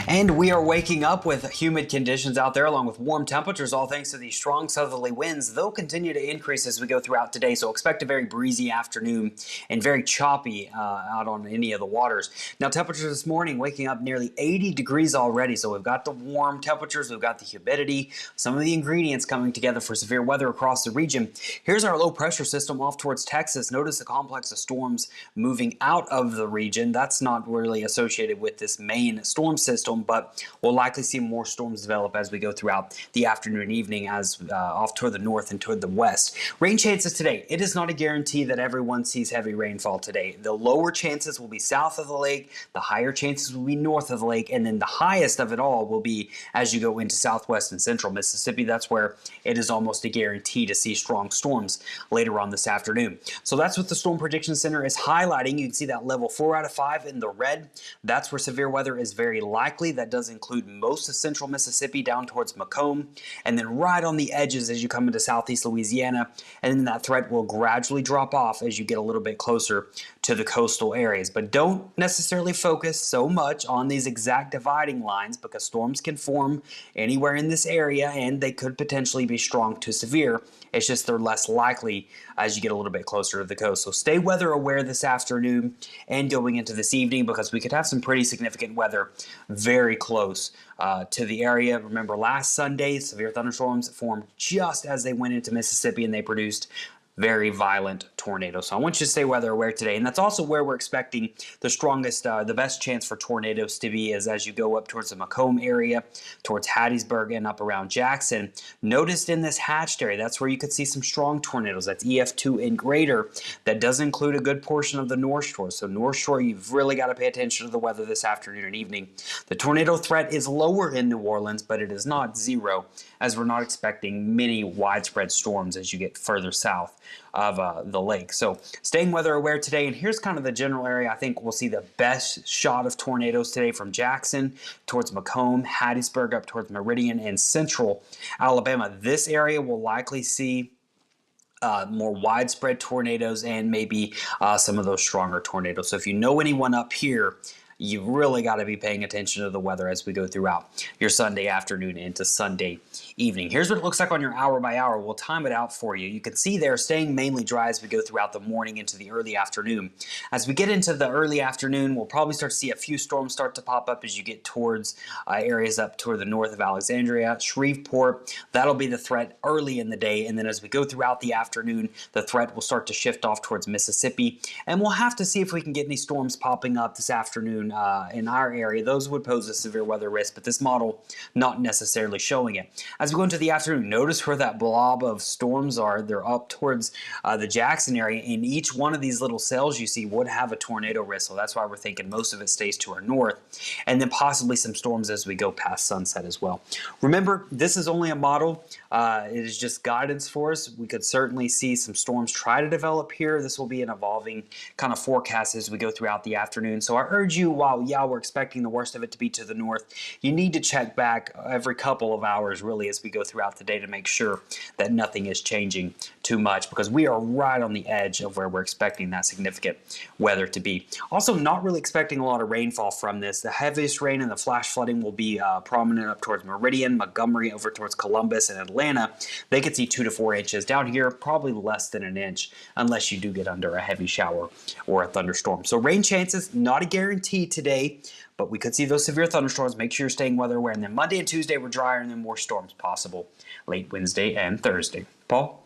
And we are waking up with humid conditions out there along with warm temperatures, all thanks to these strong southerly winds. They'll continue to increase as we go throughout today, so expect a very breezy afternoon and very choppy out on any of the waters. Now, temperatures this morning waking up nearly 80 degrees already, so we've got the warm temperatures, we've got the humidity, some of the ingredients coming together for severe weather across the region. Here's our low pressure system off towards Texas. Notice the complex of storms moving out of the region. That's not really associated with this main storm system, but we'll likely see more storms develop as we go throughout the afternoon and evening as off toward the north and toward the west. Rain chances today. It is not a guarantee that everyone sees heavy rainfall today. The lower chances will be south of the lake, the higher chances will be north of the lake, and then the highest of it all will be as you go into southwest and central Mississippi. That's where it is almost a guarantee to see strong storms later on this afternoon. So that's what the Storm Prediction Center is highlighting. You can see that level 4 out of 5 in the red. That's where severe weather is very likely. That does include most of central Mississippi down towards Macomb, and then right on the edges as you come into southeast Louisiana, and then that threat will gradually drop off as you get a little bit closer to the coastal areas. But don't necessarily focus so much on these exact dividing lines, because storms can form anywhere in this area and they could potentially be strong to severe. It's just they're less likely as you get a little bit closer to the coast. So stay weather aware this afternoon and going into this evening, because we could have some pretty significant weather very close to the area. Remember last Sunday, severe thunderstorms formed just as they went into Mississippi and they produced very violent tornadoes. So I want you to stay weather aware today. And that's also where we're expecting the strongest, the best chance for tornadoes to be is as you go up towards the Macomb area, towards Hattiesburg and up around Jackson. Noticed in this hatched area, that's where you could see some strong tornadoes. That's EF2 and greater. That does include a good portion of the Northshore. So Northshore, you've really got to pay attention to the weather this afternoon and evening. The tornado threat is lower in New Orleans, but it is not zero, as we're not expecting many widespread storms as you get further south of the lake. So staying weather aware today, and here's kind of the general area I think we'll see the best shot of tornadoes today, from Jackson towards Macomb, Hattiesburg up towards Meridian, and central Alabama. This area will likely see more widespread tornadoes and maybe some of those stronger tornadoes. So if you know anyone up here, you've really got to be paying attention to the weather as we go throughout your Sunday afternoon into Sunday evening. Here's what it looks like on your hour by hour. We'll time it out for you. You can see there staying mainly dry as we go throughout the morning into the early afternoon. As we get into the early afternoon, we'll probably start to see a few storms start to pop up as you get towards areas up toward the north of Alexandria, Shreveport. That'll be the threat early in the day. And then as we go throughout the afternoon, the threat will start to shift off towards Mississippi. And we'll have to see if we can get any storms popping up this afternoon in our area. Those would pose a severe weather risk, but this model not necessarily showing it. As we go into the afternoon, notice where that blob of storms are. They're up towards the Jackson area, and each one of these little cells you see would have a tornado risk. So that's why we're thinking most of it stays to our north, and then possibly some storms as we go past sunset as well. Remember, this is only a model. It is just guidance for us. We could certainly see some storms try to develop here. This will be an evolving kind of forecast as we go throughout the afternoon. So I urge you, while we're expecting the worst of it to be to the north, you need to check back every couple of hours really as we go throughout the day to make sure that nothing is changing too much, because we are right on the edge of where we're expecting that significant weather to be. Also, not really expecting a lot of rainfall from this. The heaviest rain and the flash flooding will be prominent up towards Meridian, Montgomery, over towards Columbus and Atlanta. They could see 2 to 4 inches. Down here, probably less than an inch, unless you do get under a heavy shower or a thunderstorm. So rain chances, not a guarantee today, but we could see those severe thunderstorms. Make sure you're staying weather aware. And then Monday and Tuesday, we're drier, and then more storms possible late Wednesday and Thursday. Paul?